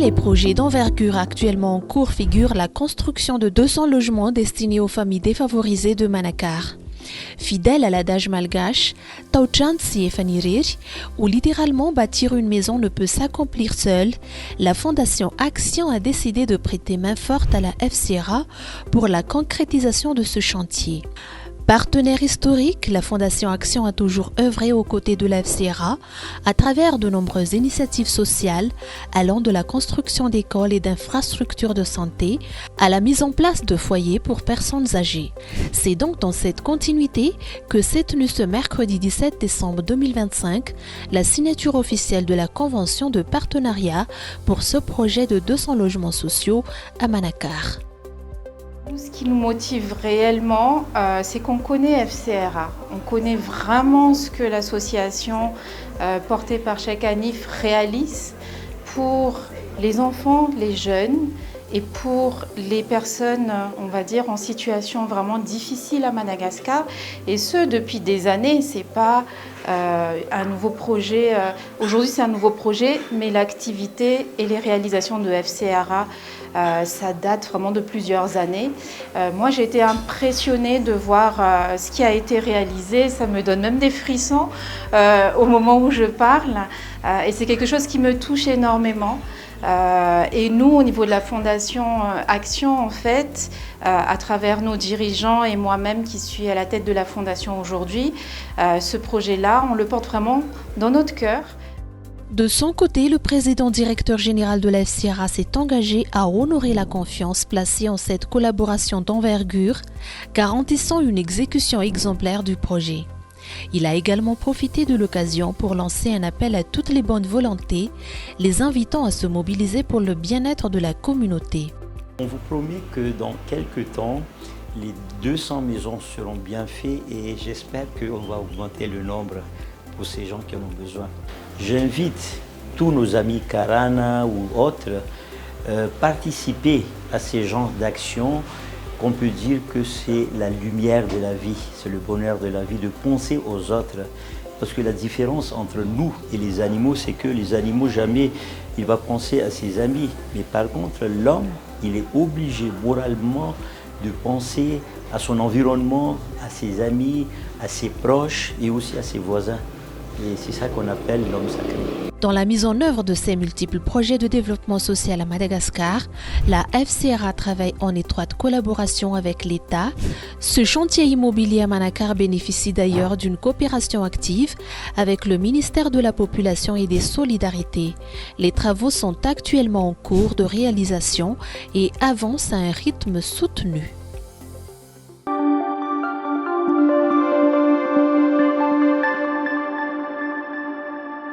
les projets d'envergure actuellement en cours figurent la construction de 200 logements destinés aux familles défavorisées de Manakar. Fidèle à l'adage malgache, Tauchansi et Faniriri, où littéralement bâtir une maison ne peut s'accomplir seul, la Fondation Action a décidé de prêter main forte à la FCRA pour la concrétisation de ce chantier. Partenaire historique, la Fondation Action a toujours œuvré aux côtés de la FCRA à travers de nombreuses initiatives sociales allant de la construction d'écoles et d'infrastructures de santé à la mise en place de foyers pour personnes âgées. C'est donc dans cette continuité que s'est tenue ce mercredi 17 décembre 2025 la signature officielle de la convention de partenariat pour ce projet de 200 logements sociaux à Manakar. Ce qui nous motive réellement, c'est qu'on connaît FCRA. On connaît vraiment ce que l'association portée par Cheikh Hanif réalise pour les enfants, les jeunes et pour les personnes, on va dire, en situation vraiment difficile à Madagascar. Et ce, depuis des années. C'est pas un nouveau projet. Aujourd'hui, c'est un nouveau projet, mais l'activité et les réalisations de FCRA, ça date vraiment de plusieurs années. Moi, j'ai été impressionnée de voir ce qui a été réalisé. Ça me donne même des frissons au moment où je parle. Et c'est quelque chose qui me touche énormément. Et nous, au niveau de la Fondation Action, en fait, à travers nos dirigeants et moi-même qui suis à la tête de la Fondation aujourd'hui, ce projet-là, on le porte vraiment dans notre cœur. De son côté, le président directeur général de la FCRA s'est engagé à honorer la confiance placée en cette collaboration d'envergure, garantissant une exécution exemplaire du projet. Il a également profité de l'occasion pour lancer un appel à toutes les bonnes volontés, les invitant à se mobiliser pour le bien-être de la communauté. On vous promet que dans quelques temps, les 200 maisons seront bien faites et j'espère qu'on va augmenter le nombre pour ces gens qui en ont besoin. J'invite tous nos amis Karana ou autres à participer à ces genres d'actions. On peut dire que c'est la lumière de la vie, c'est le bonheur de la vie, de penser aux autres. Parce que la différence entre nous et les animaux, c'est que les animaux, jamais il va penser à ses amis. Mais par contre, l'homme, il est obligé moralement de penser à son environnement, à ses amis, à ses proches et aussi à ses voisins. Et c'est ça qu'on appelle l'homme sacré. Dans la mise en œuvre de ces multiples projets de développement social à Madagascar, la FCRA travaille en étroite collaboration avec l'État. Ce chantier immobilier à Manakar bénéficie d'ailleurs d'une coopération active avec le ministère de la Population et des Solidarités. Les travaux sont actuellement en cours de réalisation et avancent à un rythme soutenu.